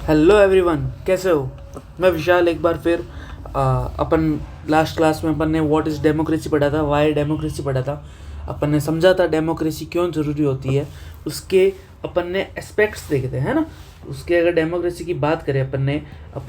Hello everyone, कैसे हो। मैं विशाल। एक बार फिर अपन लास्ट क्लास में अपन ने व्हाट इज़ डेमोक्रेसी पढ़ा था, वाई डेमोक्रेसी पढ़ा था। अपन ने समझा था डेमोक्रेसी क्यों ज़रूरी होती है। उसके अपन ने एस्पेक्ट्स देखे थे, है ना। उसके अगर डेमोक्रेसी की बात करें अपन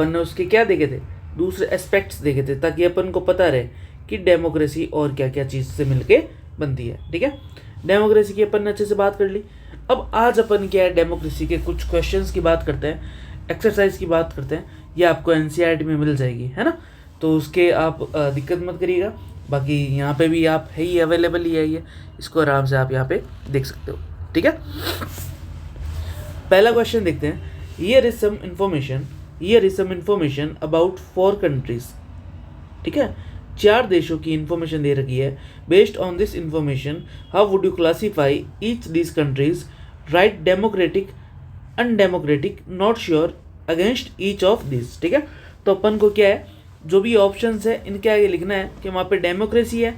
ने उसके क्या देखे थे, दूसरे एस्पेक्ट्स देखे थे, ताकि अपन को पता रहे कि डेमोक्रेसी और क्या क्या चीज़ से मिलके बनती है। ठीक है, डेमोक्रेसी की अपन ने अच्छे से बात कर ली। अब आज अपन क्या है, डेमोक्रेसी के कुछ क्वेश्चंस की बात करते हैं, एक्सरसाइज की बात करते हैं। ये आपको एनसीईआरटी में मिल जाएगी, है ना। तो उसके आप दिक्कत मत करिएगा। बाकी यहाँ पे भी आप है ही, अवेलेबल ही है ये, इसको आराम से आप यहाँ पे देख सकते हो। ठीक है, पहला क्वेश्चन देखते हैं। Here is some information about 4 countries. ठीक है, 4 देशों की इंफॉर्मेशन दे रखी है। Based on this information how would you classify each this countries. Right democratic, undemocratic, not sure, against each of this. ठीक है, तो अपन को क्या है, जो भी ऑप्शंस है इनके आगे लिखना है कि वहाँ पे डेमोक्रेसी है,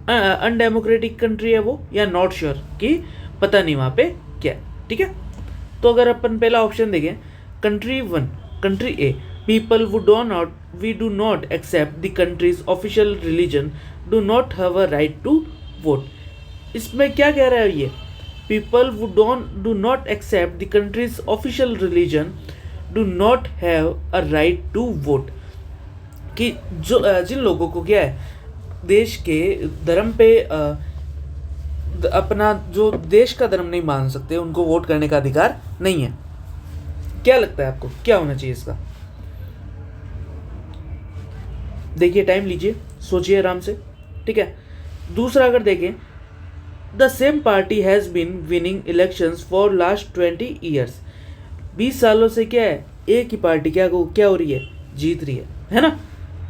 अनडेमोक्रेटिक कंट्री है वो, या नॉट श्योर कि पता नहीं वहाँ पे क्या है। ठीक है, तो अगर अपन पहला ऑप्शन देखें, country A, people we do not accept the country's official religion do not have a right to vote. इसमें क्या कह रहा है ये, people who do not accept the country's official religion do not have a right to vote। कि जो जिन लोगों को क्या है, देश के धर्म पे अपना जो देश का धर्म नहीं मान सकते, उनको वोट करने का अधिकार नहीं है। क्या लगता है आपको क्या होना चाहिए इसका? देखिए, टाइम लीजिए, सोचिए आराम से। ठीक है, दूसरा अगर देखें, The same party has been winning elections for last 20 years। 20 सालों से क्या है, एक ही पार्टी क्या हो रही है, जीत रही है ना।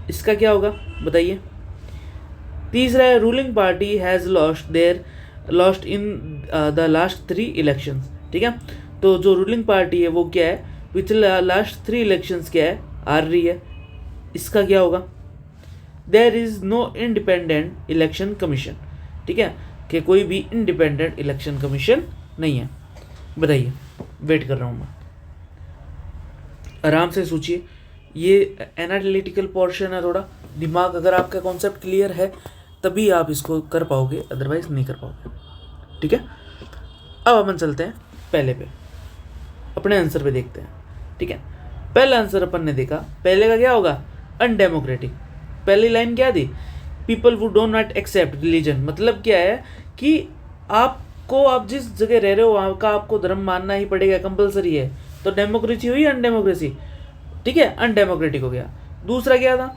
इसका क्या होगा बताइए। तीसरा है, ruling party has lost in the last 3 elections. ठीक है, तो जो रूलिंग पार्टी है वो क्या है, पिछले लास्ट 3 इलेक्शंस क्या है, हार रही है। इसका क्या होगा। There is no independent election commission. ठीक है, कि कोई भी इंडिपेंडेंट इलेक्शन कमीशन नहीं है। बताइए, वेट कर रहा हूँ मैं, आराम से सोचिए। ये एनालिटिकल पोर्शन है, थोड़ा दिमाग, अगर आपका कॉन्सेप्ट क्लियर है तभी आप इसको कर पाओगे, अदरवाइज नहीं कर पाओगे। ठीक है, अब अपन चलते हैं पहले पे, अपने आंसर पे देखते हैं। ठीक है, पहला आंसर अपन ने देखा, पहले का क्या होगा, अनडेमोक्रेटिक। पहली लाइन क्या थी, people who do not accept religion. मतलब क्या है कि आप जिस जगह रह रहे हो वहाँ का आपको धर्म मानना ही पड़ेगा, कंपलसरी है। तो डेमोक्रेसी हुई अनडेमोक्रेसी। ठीक है, अनडेमोक्रेटिक हो गया। दूसरा क्या था,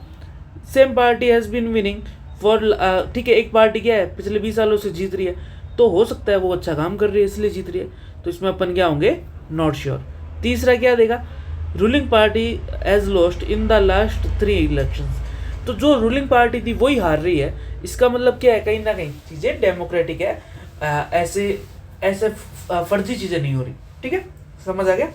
same party has been winning for. ठीक है, एक पार्टी क्या है, पिछले 20 सालों से जीत रही है, तो हो सकता है वो अच्छा काम कर रही है इसलिए जीत रही है, तो इसमें अपन क्या होंगे, नॉट श्योर। तीसरा क्या देगा, ruling party has lost in the last 3 elections. तो जो रूलिंग पार्टी थी वही हार रही है, इसका मतलब क्या है, कहीं ना कहीं चीज़ें डेमोक्रेटिक है, ऐसे फर्जी चीज़ें नहीं हो रही। ठीक है, समझ आ गया।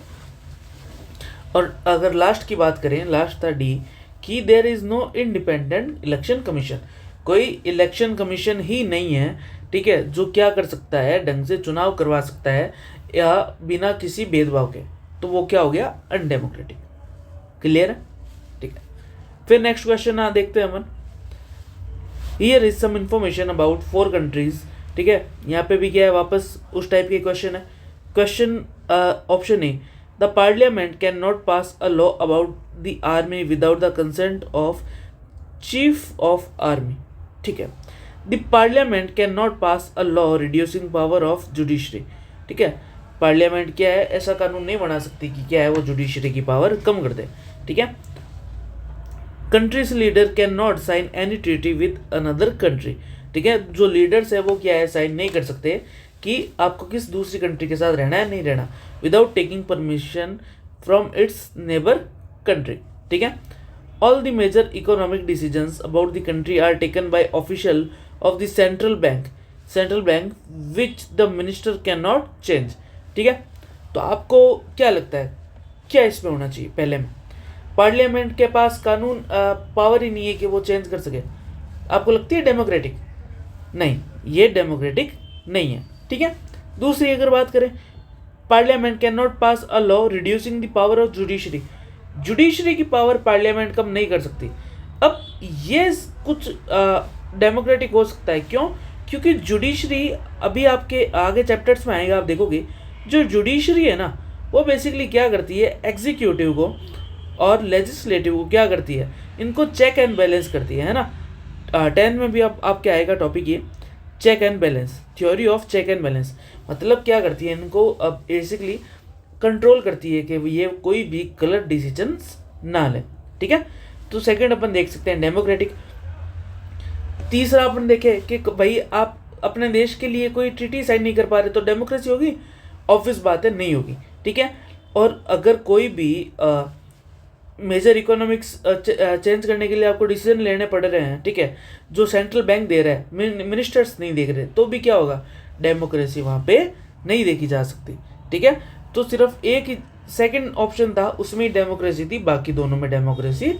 और अगर लास्ट की बात करें, लास्ट था डी, कि there is no independent election commission. कोई इलेक्शन कमीशन ही नहीं है, ठीक है, जो क्या कर सकता है, ढंग से चुनाव करवा सकता है या बिना किसी भेदभाव के, तो वो क्या हो गया, अनडेमोक्रेटिक। क्लियर है। ठीक है, फिर नेक्स्ट क्वेश्चन देखते हैं अपन। Here is some information about 4 countries. ठीक है, यहाँ पे भी क्या है, वापस उस टाइप के क्वेश्चन है। Question option A, the parliament can not pass a law about the army without the consent of chief of army. ठीक है, the parliament can not pass a law reducing power of judiciary. ठीक है, parliament क्या है, ऐसा कानून नहीं बना सकती कि क्या है वो जुडिशरी की पावर कम कर दे। ठीक है, country's leader can not sign any treaty with another country. ठीक है, जो लीडर्स है वो क्या है, साइन नहीं कर सकते कि आपको किस दूसरी कंट्री के साथ रहना है नहीं रहना, without taking permission from its neighbour country. ठीक है, all the major economic decisions about the country are taken by official of the central bank which the minister can not change. ठीक है, तो आपको क्या लगता है क्या इसमें होना चाहिए, पहले में पार्लियामेंट के पास कानून पावर ही नहीं है कि वो चेंज कर सके। आपको लगती है डेमोक्रेटिक? नहीं, ये डेमोक्रेटिक नहीं है। ठीक है, दूसरी अगर बात करें, parliament can not pass a law reducing the power of judiciary. Judiciary की पावर पार्लियामेंट कम नहीं कर सकती। अब ये कुछ डेमोक्रेटिक हो सकता है, क्यों? क्योंकि जुडिशरी, अभी आपके आगे चैप्टर्स में आएगा, आप देखोगे जो जुडिशरी है ना, वो बेसिकली क्या करती है, एग्जीक्यूटिव को और लेजिस्लेटिव को क्या करती है, इनको चेक एंड बैलेंस करती है ना। 10 में भी आपके आएगा टॉपिक ये, check and balance, theory of check and balance. मतलब क्या करती है, इनको अब बेसिकली कंट्रोल करती है कि ये कोई भी गलत डिसीजंस ना ले। ठीक है, तो सेकंड अपन देख सकते हैं डेमोक्रेटिक। तीसरा अपन देखें कि भाई आप अपने देश के लिए कोई ट्रीटी साइन नहीं कर पा रहे तो डेमोक्रेसी होगी? ऑब्वियस बात है, नहीं होगी। ठीक है, और अगर कोई भी मेजर इकोनॉमिक्स चेंज करने के लिए आपको डिसीजन लेने पड़ रहे हैं, ठीक है, जो सेंट्रल बैंक दे रहा है, मिनिस्टर्स नहीं देख रहे, तो भी क्या होगा, डेमोक्रेसी वहाँ पे नहीं देखी जा सकती। ठीक है, तो सिर्फ एक ही सेकंड ऑप्शन था, उसमें ही डेमोक्रेसी थी, बाकी दोनों में डेमोक्रेसी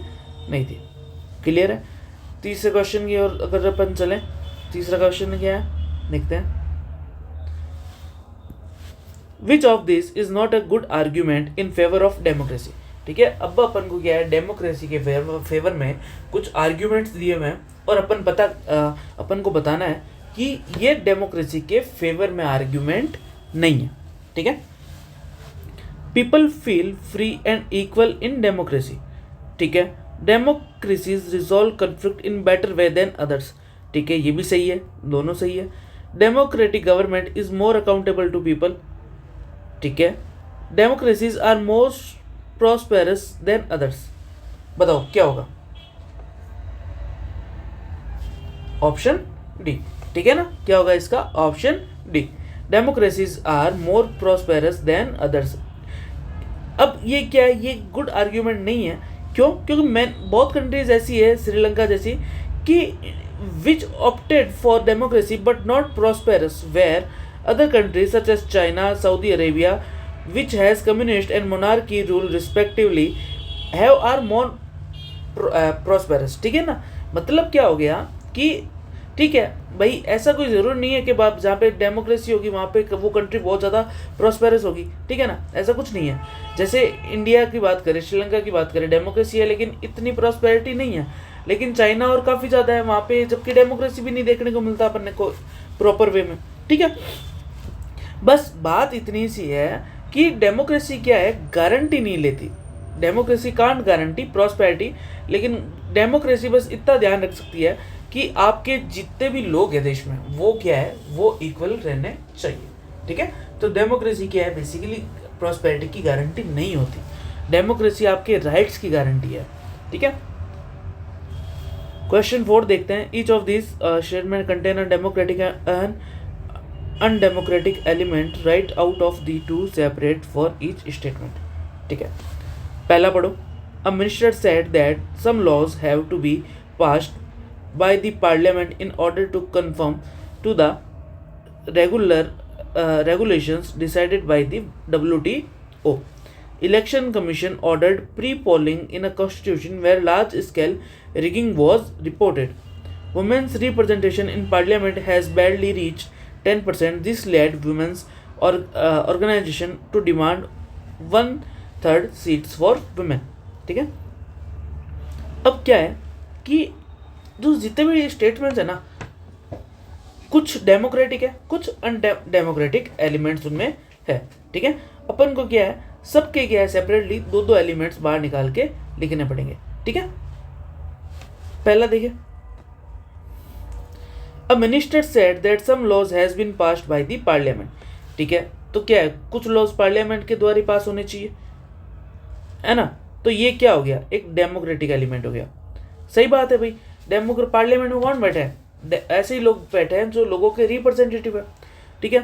नहीं थी। क्लियर है? तीसरे क्वेश्चन की ओर अगर अपन चलें, तीसरा क्वेश्चन क्या है देखते हैं। Which of this is not a good argument in favour of democracy. ठीक है, अब अपन को क्या है, डेमोक्रेसी के फेवर में कुछ आर्ग्यूमेंट्स दिए हुए हैं और अपन को बताना है कि ये डेमोक्रेसी के फेवर में आर्ग्यूमेंट नहीं है। ठीक है, people feel free and equal in democracy. ठीक है, democracies resolve conflict in better way than others. ठीक है, ये भी सही है, दोनों सही है। Democratic government is more accountable to people. ठीक है, democracies are more prosperous than others. बताओ क्या होगा? Option D. ठीक है ना, क्या होगा इसका? Option D, democracies are more prosperous than others. अब ये क्या है, ये गुड आर्ग्यूमेंट नहीं है। क्यों? क्योंकि बहुत कंट्रीज ऐसी है, श्रीलंका जैसी, कि which opted for democracy but not prosperous, where other countries such as China, Saudi Arabia, which has communist and monarchy rule respectively, have are more prosperous. ठीक है ना, मतलब क्या हो गया कि ठीक है भाई, ऐसा कोई ज़रूर नहीं है कि आप जहाँ पे डेमोक्रेसी होगी वहाँ पे वो कंट्री बहुत ज़्यादा प्रॉस्पेरस होगी। ठीक है ना, ऐसा कुछ नहीं है। जैसे इंडिया की बात करें, श्रीलंका की बात करें, डेमोक्रेसी है लेकिन इतनी प्रॉस्पेरिटी नहीं है, लेकिन चाइना और काफ़ी ज़्यादा है वहाँ पे, जबकि डेमोक्रेसी भी नहीं देखने को मिलता अपन को प्रॉपर वे में। ठीक है, बस बात इतनी सी है कि डेमोक्रेसी क्या है, गारंटी नहीं लेती। डेमोक्रेसी कांट गारंटी प्रॉस्पेरिटी, लेकिन डेमोक्रेसी बस इतना ध्यान रख सकती है कि आपके जितने भी लोग हैं देश में, वो क्या है, वो इक्वल रहने चाहिए। ठीक है, तो डेमोक्रेसी क्या है, बेसिकली प्रॉस्पेरिटी की गारंटी नहीं होती। डेमोक्रेसी आपके राइट्स की गारंटी है। ठीक है, क्वेश्चन 4 देखते हैं। Each of this statement contain a democratic and undemocratic element, right out of the two separate for each statement. ठीक है, पहला पढ़ो। A minister said that some laws have to be passed by the parliament in order to conform to the regulations decided by the WTO. Election Commission ordered pre-polling in a constitution where large-scale rigging was reported. Women's representation in parliament has barely reached 10%. This led women's organization to demand 1/3 seats for women. ठीक है, अब क्या है कि जो जितने भी statements है ना, कुछ डेमोक्रेटिक है, कुछ अनडेमोक्रेटिक एलिमेंट्स उनमें है। ठीक है, अपन को क्या है, सबके क्या है, सेपरेटली दो एलिमेंट्स बाहर निकाल के लिखने पड़ेंगे। ठीक है, पहला देखिए। A minister said that some laws has been passed by the parliament. ठीक है, तो क्या है, कुछ लॉज पार्लियामेंट के द्वारा पास होने चाहिए, है ना। तो ये क्या हो गया, एक डेमोक्रेटिक एलिमेंट हो गया। सही बात है भाई, पार्लियामेंट में कौन बैठे हैं, ऐसे ही लोग बैठे हैं जो लोगों के रिप्रेजेंटेटिव है। ठीक है,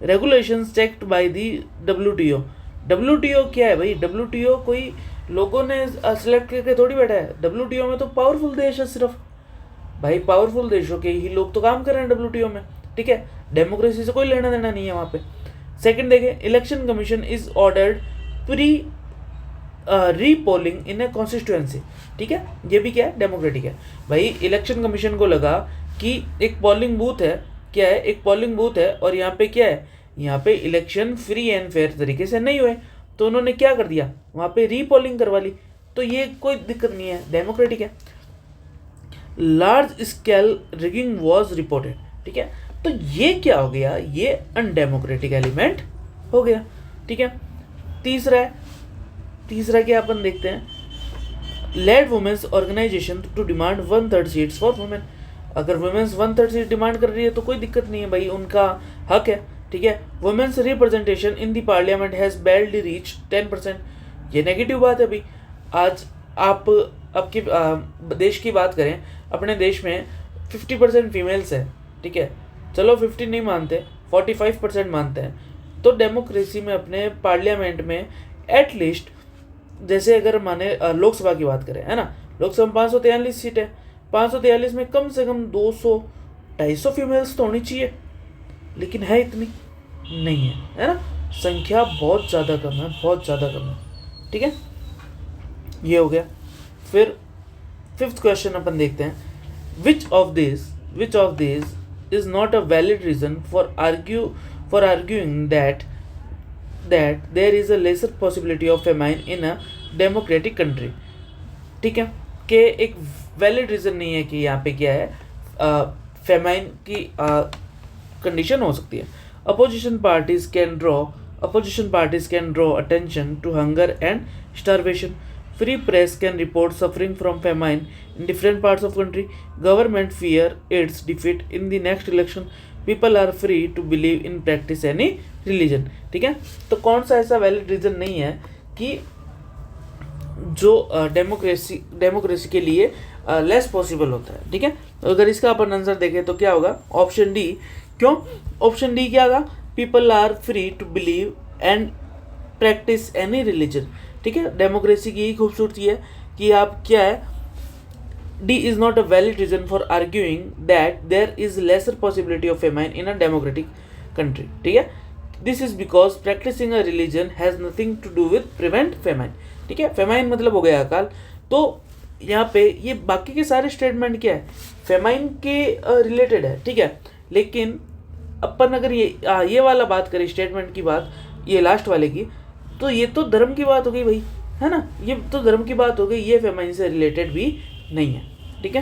regulations checked by the WTO। WTO क्या है भाई, WTO कोई लोगों ने सेलेक्ट करके थोड़ी बैठा है। WTO में तो पावरफुल देश है सिर्फ, भाई पावरफुल देशों के ही लोग तो काम कर रहे हैं WTO में। ठीक है, डेमोक्रेसी से कोई लेना देना नहीं है वहाँ पे। सेकंड देखें, election commission is ordered pre repolling in A constituency. ठीक है, ये भी क्या है, डेमोक्रेटिक है भाई। इलेक्शन कमीशन को लगा कि एक पोलिंग बूथ है, क्या है, एक पोलिंग बूथ है और यहाँ पे क्या है, यहाँ पे इलेक्शन फ्री एंड फेयर तरीके से नहीं हुए, तो उन्होंने क्या कर दिया, वहाँ पे रीपोलिंग करवा ली, तो ये कोई दिक्कत नहीं है, डेमोक्रेटिक है। Large scale rigging was reported, ठीक है, तो ये क्या हो गया, ये अनडेमोक्रेटिक एलिमेंट हो गया, ठीक है। तीसरा क्या अपन देखते हैं, led women's organization to demand 1/3 seats for women. अगर वुमेन्स 1/3 सीट डिमांड कर रही है तो कोई दिक्कत नहीं है भाई, उनका हक है, ठीक है। Women's representation in the parliament has barely reach 10%, ये नेगेटिव बात है भाई। आज आप आपके देश की बात करें, अपने देश में 50% फीमेल्स है, ठीक है, चलो 50 नहीं मानते, 45% मानते हैं, तो डेमोक्रेसी में अपने पार्लियामेंट में एटलीस्ट, जैसे अगर माने लोकसभा की बात करें, है ना, लोकसभा में 543 सीट है, 543 में कम से कम 200-250 फीमेल्स तो होनी चाहिए, लेकिन है इतनी नहीं है ना, संख्या बहुत ज़्यादा कम है, बहुत ज़्यादा कम है, ठीक है, ये हो गया। फिर 5th क्वेश्चन अपन देखते हैं, which of this is not a valid reason for arguing that there is a lesser possibility of famine in a democratic country, ठीक है, कि एक वैलिड रीजन नहीं है कि यहाँ पे क्या है, फेमाइन की कंडीशन हो सकती है। Opposition parties can draw attention to hunger and starvation. Free press can report suffering from famine in different parts of country. Government fear its defeat in the next election. People are free to believe in practice any religion. ठीक है, तो कौन सा ऐसा valid reason नहीं है कि जो डेमोक्रेसी के लिए लेस पॉसिबल होता है, ठीक है। अगर इसका अपन आंसर देखें तो क्या होगा, ऑप्शन डी। क्यों ऑप्शन डी क्या होगा, people are free to believe and practice any religion, ठीक है। डेमोक्रेसी की यही खूबसूरती है कि आप क्या है, D is not a valid reason for arguing that there is lesser possibility of famine in a democratic country, ठीक है। This is because practicing a religion has nothing to do with prevent famine, ठीक है। Famine मतलब हो गया अकाल, तो यहाँ पे ये बाकी के सारे स्टेटमेंट क्या है, फेमाइन के रिलेटेड है, ठीक है। लेकिन अपन अगर ये वाला बात करें, स्टेटमेंट की बात, ये लास्ट वाले की, तो ये तो धर्म की बात हो गई भाई, है ना, ये तो धर्म की बात हो गई, ये फेमाइन से रिलेटेड भी नहीं है, ठीक है।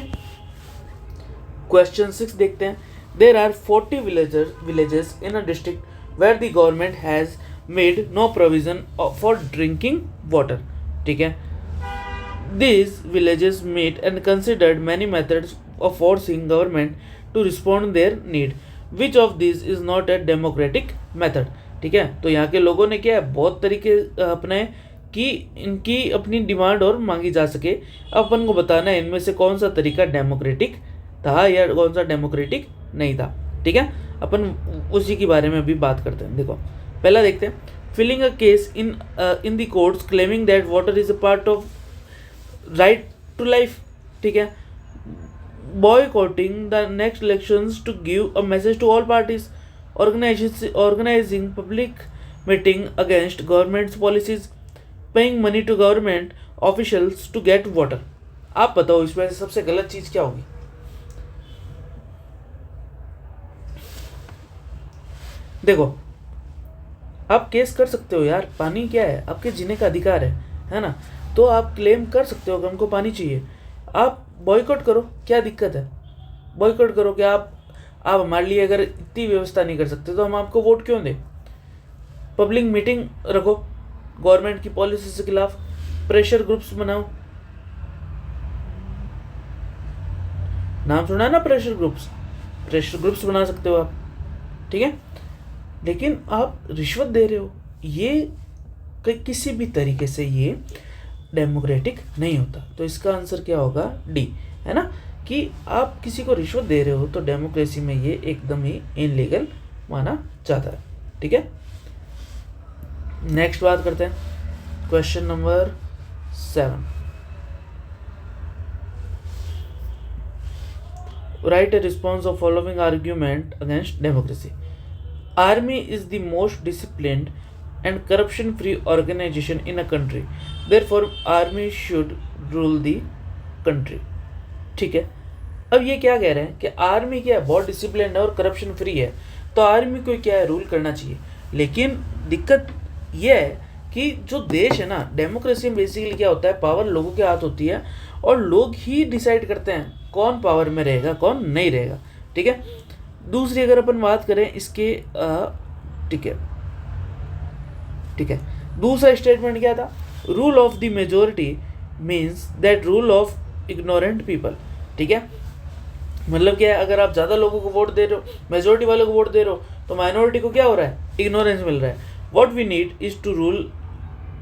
क्वेश्चन 6 देखते हैं, there are 40 villages in a district where the government has made no provision for drinking water, ठीक है। These villages meet and considered many methods of forcing government to respond their need. Which of these is not a democratic method, ठीक है। तो यहाँ के लोगों ने क्या है, बहुत तरीके अपने कि इनकी अपनी डिमांड और मांगी जा सके। अपन को बताना है इनमें से कौन सा तरीका डेमोक्रेटिक था या कौन सा डेमोक्रेटिक नहीं था, ठीक है। अपन उसी के बारे में भी बात करते हैं। देखो पहला देखते हैं, filing a case in the courts claiming that water is a part of right to life, ठीक है। Boycotting the next elections to give a message to all parties, organizing public meeting against government's policies, paying money to government officials to get water। आप बताओ इसमें से सबसे गलत चीज क्या होगी। देखो आप केस कर सकते हो यार, पानी क्या है, आपके जीने का अधिकार है ना, तो आप क्लेम कर सकते हो कि हमको पानी चाहिए। आप बॉयकॉट करो, क्या दिक्कत है, बॉयकॉट करो कि आप हमारे लिए अगर इतनी व्यवस्था नहीं कर सकते तो हम आपको वोट क्यों दें। पब्लिक मीटिंग रखो गवर्नमेंट की पॉलिसी के खिलाफ, प्रेशर ग्रुप्स बनाओ, नाम सुना है ना, प्रेशर ग्रुप्स बना सकते हो आप, ठीक है। लेकिन आप रिश्वत दे रहे हो, ये किसी भी तरीके से ये डेमोक्रेटिक नहीं होता। तो इसका आंसर क्या होगा, डी, है ना, कि आप किसी को रिश्वत दे रहे हो तो डेमोक्रेसी में ये एकदम ही इनलीगल माना जाता है, ठीक है। नेक्स्ट बात करते हैं, question number 7, right a response of following argument against democracy. Army is the most disciplined and corruption free organization in a country, therefore army should rule the country, ठीक है। अब ये क्या कह रहे हैं कि आर्मी क्या है, बहुत डिसिप्लिन है और करप्शन फ्री है, तो आर्मी को क्या है, रूल करना चाहिए। लेकिन दिक्कत यह है कि जो देश है ना, डेमोक्रेसी में बेसिकली क्या होता है, पावर लोगों के हाथ होती है और लोग ही डिसाइड करते हैं कौन पावर में रहेगा कौन नहीं रहेगा, ठीक है। दूसरी अगर अपन बात करें इसके, ठीक है, दूसरा स्टेटमेंट क्या था, rule of the majority means that rule of ignorant people, ठीक है। मतलब क्या है, अगर आप ज़्यादा लोगों को वोट दे रहे हो, मेजोरिटी वालों को वोट दे रहे हो, तो माइनॉरिटी को क्या हो रहा है, इग्नोरेंस मिल रहा है। What we need is to rule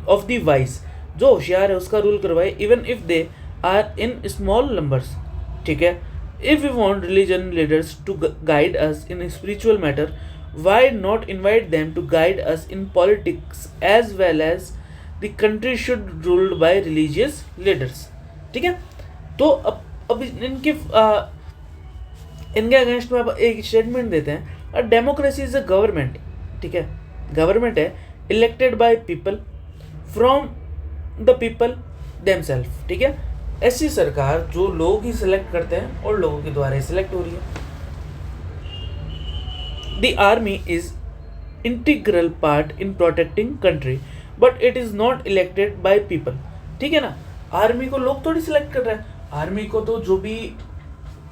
of the wise, जो होशियार है उसका रूल करवाए, even if they are in small numbers, ठीक है। If we want religion leaders to guide us in spiritual matter, why not invite them to guide us in politics as well as the country should ruled by religious leaders, ठीक है। तो अब इनके against में अब एक statement देते हैं, डेमोक्रेसी इज अ गवर्नमेंट, ठीक है, गवर्नमेंट है elected by people from the people themself, ठीक है। ऐसी सरकार जो लोग ही सिलेक्ट करते हैं और लोगों के द्वारा ही सिलेक्ट हो रही है। The army is integral part in protecting country but it is not elected by people, ठीक है ना। आर्मी को लोग थोड़ी सिलेक्ट कर रहे हैं, आर्मी को तो जो भी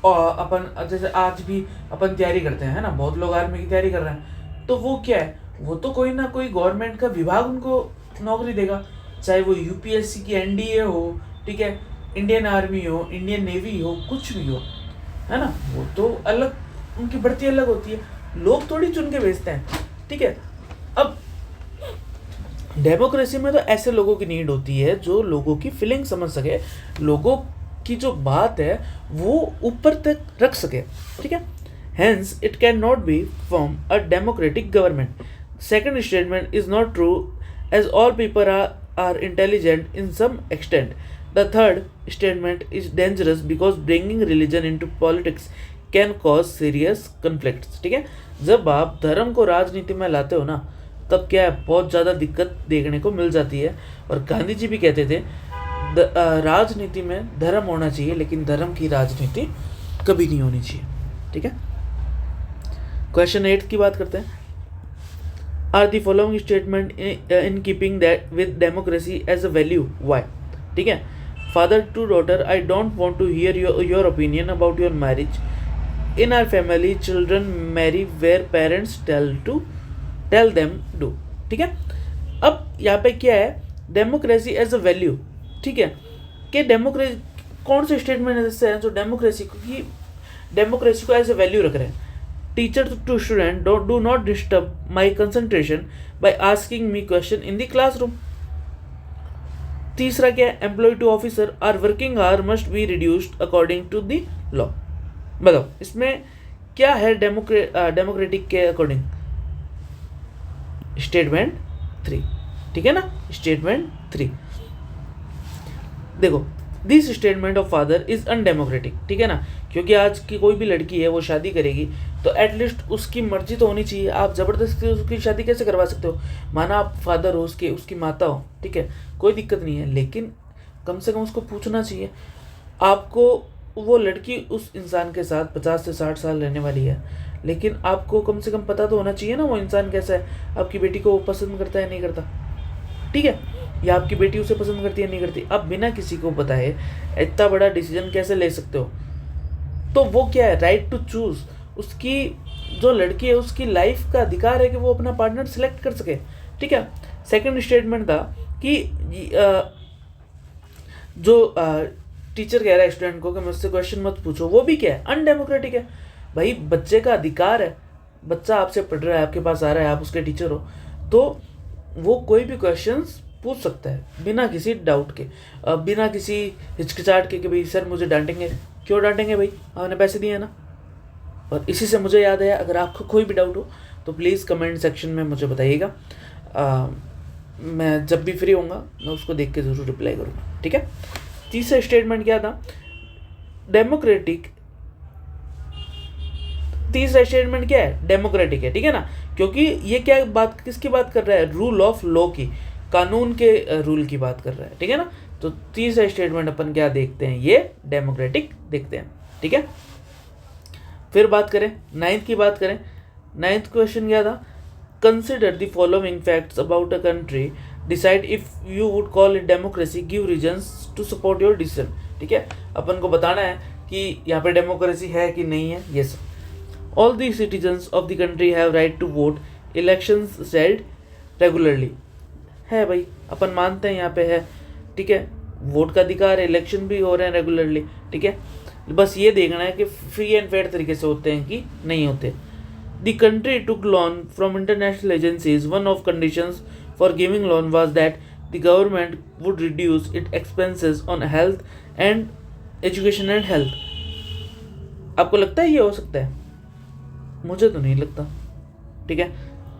अपन जैसे आज भी अपन तैयारी करते हैं, है ना, बहुत लोग आर्मी की तैयारी कर रहे हैं, तो वो क्या है, वो तो कोई ना कोई गवर्नमेंट का विभाग उनको नौकरी देगा, चाहे वो यूपीएससी की एनडीए हो, ठीक है, इंडियन आर्मी हो, इंडियन नेवी हो, कुछ भी हो, है ना, वो तो अलग, उनकी भर्ती अलग होती है, लोग थोड़ी चुन के भेजते हैं, ठीक है। अब डेमोक्रेसी में तो ऐसे लोगों की नीड होती है जो लोगों की फीलिंग समझ सके, लोगों की जो बात है वो ऊपर तक रख सके, ठीक है। Hence it can not be from a democratic government. Second statement is not true as all people are intelligent in some extent. The third statement is dangerous because bringing religion into politics can cause serious conflicts, ठीक है। जब आप धर्म को राजनीति में लाते हो ना, तब क्या है, बहुत ज़्यादा दिक्कत देखने को मिल जाती है। और गांधी जी भी कहते थे राजनीति में धर्म होना चाहिए लेकिन धर्म की राजनीति कभी नहीं होनी चाहिए, ठीक है। क्वेश्चन 8 की बात करते हैं। Are the following statement in keeping that with democracy as a value, why, ठीक है। Father to daughter, I don't want to hear your opinion about your marriage. In our family children marry where parents tell them do, ठीक है। अब यहाँ पे क्या है, democracy as a value, ठीक है, कि डेमोक्रेसी कौन से स्टेटमेंट ऐसे हैं जो डेमोक्रेसी को एज ए वैल्यू रख रहे हैं। Teacher to student, do not disturb my concentration by asking me question in the classroom. तीसरा क्या है, employ to officer, our working hour must be reduced according to the law. बताओ इसमें क्या है डेमोक्रेटिक के अकॉर्डिंग, स्टेटमेंट 3, ठीक है ना, स्टेटमेंट 3। देखो, this statement of father is undemocratic, ठीक है ना, क्योंकि आज की कोई भी लड़की है वो शादी करेगी तो एटलीस्ट उसकी मर्जी तो होनी चाहिए। आप ज़बरदस्ती उसकी शादी कैसे करवा सकते हो, माना आप फादर हो उसकी माता हो, ठीक है, कोई दिक्कत नहीं है, लेकिन कम से कम उसको पूछना चाहिए। आपको वो लड़की उस इंसान के साथ 50 से 60 साल रहने वाली है, लेकिन आपको कम से कम पता तो होना चाहिए ना वो इंसान कैसा है, आपकी बेटी को वो पसंद करता है नहीं करता, ठीक है, या आपकी बेटी उसे पसंद करती है नहीं करती। आप बिना किसी को बताए इतना बड़ा डिसीजन कैसे ले सकते हो। तो वो क्या है, राइट टू चूज, उसकी जो लड़की है उसकी लाइफ का अधिकार है कि वो अपना पार्टनर सिलेक्ट कर सके, ठीक है। सेकंड स्टेटमेंट था कि जो टीचर कह रहा है स्टूडेंट को कि मुझसे क्वेश्चन मत पूछो, वो भी क्या है, अनडेमोक्रेटिक है। भाई बच्चे का अधिकार है, बच्चा आपसे पढ़ रहा है, आपके पास आ रहा है, आप उसके टीचर हो, तो वो कोई भी क्वेश्चंस पूछ सकता है बिना किसी डाउट के, बिना किसी हिचकिचाहट के कि भाई सर मुझे डांटेंगे। क्यों डांटेंगे भाई, आपने पैसे दिए हैं ना। और इसी से मुझे याद है, अगर आपको कोई भी डाउट हो तो प्लीज़ कमेंट सेक्शन में मुझे बताइएगा, मैं जब भी फ्री होऊंगा मैं उसको देख के ज़रूर रिप्लाई करूँगा, ठीक है। तीसरा स्टेटमेंट क्या था, तीसरा स्टेटमेंट क्या है, डेमोक्रेटिक है, ठीक है ना, क्योंकि ये क्या बात किसकी बात कर रहा है, रूल ऑफ लॉ की, कानून के रूल की बात कर रहा है, ठीक है ना। तो तीसरा स्टेटमेंट अपन क्या देखते हैं, ये डेमोक्रेटिक देखते हैं, ठीक है। फिर बात करें 9th की बात करें, नाइन्थ क्वेश्चन क्या था, consider the following facts about a country, decide if you would call it democracy, give reasons to support your decision. ठीक है, अपन को बताना है कि यहाँ पे डेमोक्रेसी है कि नहीं है, ये सब। All the citizens of the country have right to vote, elections held regularly, है भाई, अपन मानते हैं यहाँ पे है। ठीक है, वोट का अधिकार है, इलेक्शन भी हो रहे हैं रेगुलरली। ठीक है, बस ये देखना है कि फ्री एंड फेयर तरीके से होते हैं कि नहीं होते। The country took loan from international agencies, one of conditions for giving loan was that the government would reduce it expenses on health and education and health. आपको लगता है ये हो सकता है? मुझे तो नहीं लगता। ठीक है,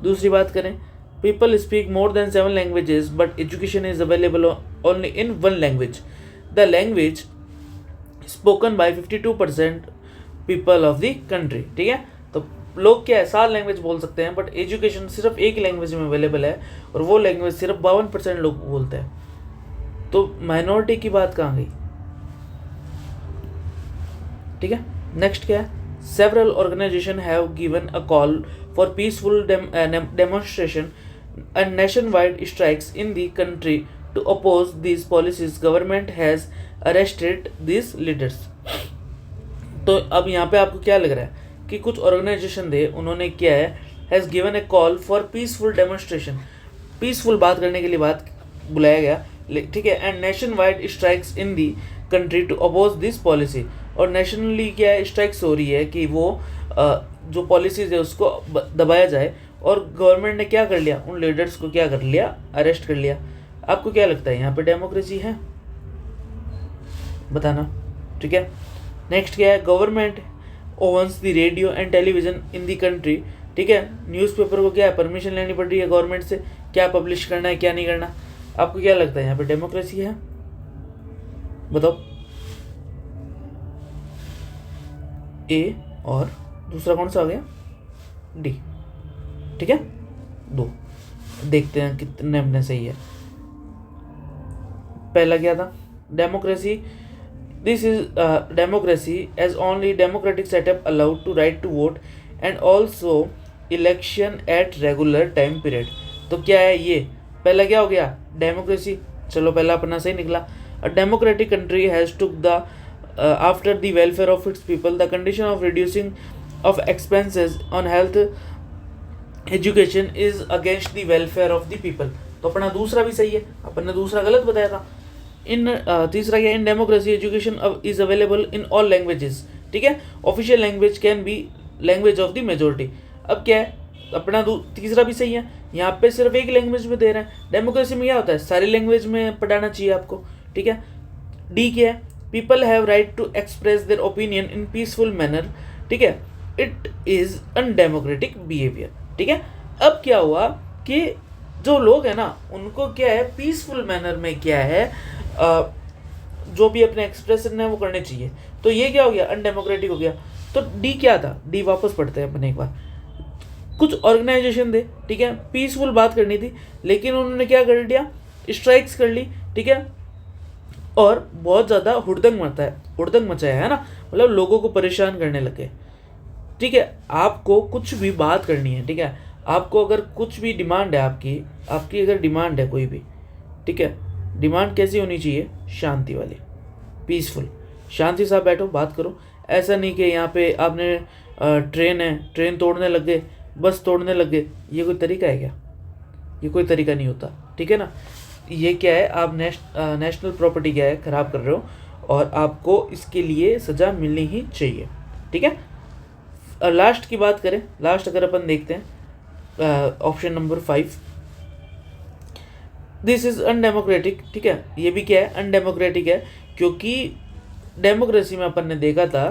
दूसरी बात करें, people speak more than 7 languages but education is available only in 1 language, the language spoken by 52% people of the country. ठीक है, तो लोग क्या है 7 लैंग्वेज बोल सकते हैं बट एजुकेशन सिर्फ एक लैंग्वेज में अवेलेबल है और वो लैंग्वेज सिर्फ 52% लोग बोलते हैं। तो माइनॉरिटी की बात कहाँ गई? ठीक है, नेक्स्ट क्या है, several organization have given a call for peaceful demonstration and nation wide strikes in the country to oppose this policies, government has arrested this leaders. तो अब यहाँ पे आपको क्या लग रहा है कि कुछ ऑर्गेनाइजेशन थे, उन्होंने क्या है, has given a call for peaceful demonstration, peaceful बात करने के लिए बात बुलाया गया। ठीक है, and nation wide strikes in the country to oppose this policy, और नेशनली क्या है स्ट्राइक्स हो रही है कि वो जो पॉलिसीज है उसको दबाया जाए, और गवर्नमेंट ने क्या कर लिया, उन लीडर्स को क्या कर लिया, अरेस्ट कर लिया। आपको क्या लगता है यहाँ पे डेमोक्रेसी है? बताना। ठीक है, नेक्स्ट क्या है, government ओवन्स the radio and television in the country. ठीक है, न्यूज़पेपर को क्या है परमिशन लेनी पड़ रही है गवर्नमेंट से, क्या पब्लिश करना है क्या नहीं करना। आपको क्या लगता है यहाँ पे डेमोक्रेसी है? बताओ। ए और दूसरा कौन सा आ गया? डी। ठीक है, 2 देखते हैं कितने अपने सही है। पहला क्या था, democracy, this is democracy as only democratic setup allowed to right to vote and also election at regular time period. तो क्या है ये, पहला क्या हो गया, डेमोक्रेसी। चलो पहला अपना सही निकला। अ democratic country has took the after the welfare of its people the condition of reducing of expenses on health education is against the welfare of the people. तो अपना दूसरा भी सही है, अपन ने दूसरा गलत बताया था। इन तीसरा क्या, in democracy education is available in all languages. ठीक है, official language can be language of the majority. अब क्या है, अपना तीसरा भी सही है, यहाँ पे सिर्फ एक लैंग्वेज में दे रहे हैं। डेमोक्रेसी में क्या होता है, सारी लैंग्वेज में पढ़ाना चाहिए आपको। ठीक है, डी क्या है, people have right to express their opinion in peaceful manner. ठीक है, इट इज अनडेमोक्रेटिक बिहेवियर। ठीक है, अब क्या हुआ कि जो लोग हैं ना उनको क्या है पीसफुल मैनर में क्या है जो भी अपने एक्सप्रेशन है वो करने चाहिए। तो ये क्या हो गया, अनडेमोक्रेटिक हो गया। तो डी क्या था, डी वापस पढ़ते हैं अपन एक बार। कुछ ऑर्गेनाइजेशन थे, ठीक है, पीसफुल बात करनी थी, लेकिन उन्होंने क्या कर दिया, स्ट्राइक्स कर ली। ठीक है, और बहुत ज़्यादा हुड़दंग मचाया है ना, मतलब लोगों को परेशान करने लगे। ठीक है, आपको कुछ भी बात करनी है, ठीक है, आपको अगर कुछ भी डिमांड है आपकी अगर डिमांड है कोई भी, ठीक है, डिमांड कैसी होनी चाहिए, शांति वाली, पीसफुल, शांति से आप बैठो बात करो। ऐसा नहीं कि यहाँ पे आपने ट्रेन है, ट्रेन तोड़ने लग गए, बस तोड़ने लग गए, ये कोई तरीका है क्या? ये कोई तरीका नहीं होता। ठीक है ना, ये क्या है, आप नेशनल प्रॉपर्टी क्या है ख़राब कर रहे हो, और आपको इसके लिए सज़ा मिलनी ही चाहिए। ठीक है, लास्ट की बात करें, लास्ट अगर अपन देखते हैं option number 5, this is undemocratic. ठीक है, ये भी क्या है, अनडेमोक्रेटिक है, क्योंकि डेमोक्रेसी में अपन ने देखा था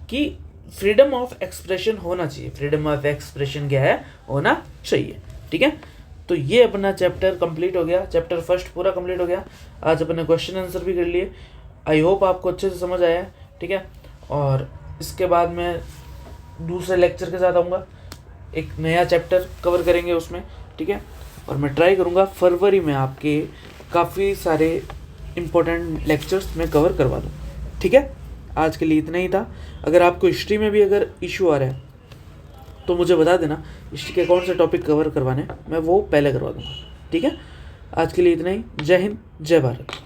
कि फ्रीडम ऑफ एक्सप्रेशन होना चाहिए। फ्रीडम ऑफ एक्सप्रेशन क्या है, होना चाहिए। ठीक है, तो ये अपना चैप्टर कंप्लीट हो गया, चैप्टर फर्स्ट पूरा कंप्लीट हो गया। आज अपन ने क्वेश्चन आंसर भी कर लिए। आई होप आपको अच्छे से समझ आया है। ठीक है, और इसके बाद मैं दूसरे लेक्चर के साथ आऊँगा, एक नया चैप्टर कवर करेंगे उसमें। ठीक है, और मैं ट्राई करूँगा फरवरी में आपके काफ़ी सारे इम्पोर्टेंट लेक्चर्स मैं कवर करवा दूँ। ठीक है, आज के लिए इतना ही था। अगर आपको हिस्ट्री में भी अगर इशू आ रहा है तो तो मुझे बता देना हिस्ट्री के कौन से टॉपिक कवर करवाने हैं, मैं वो पहले करवा दूँगा। ठीक है, आज के लिए इतना ही। जय हिंद, जय भारत।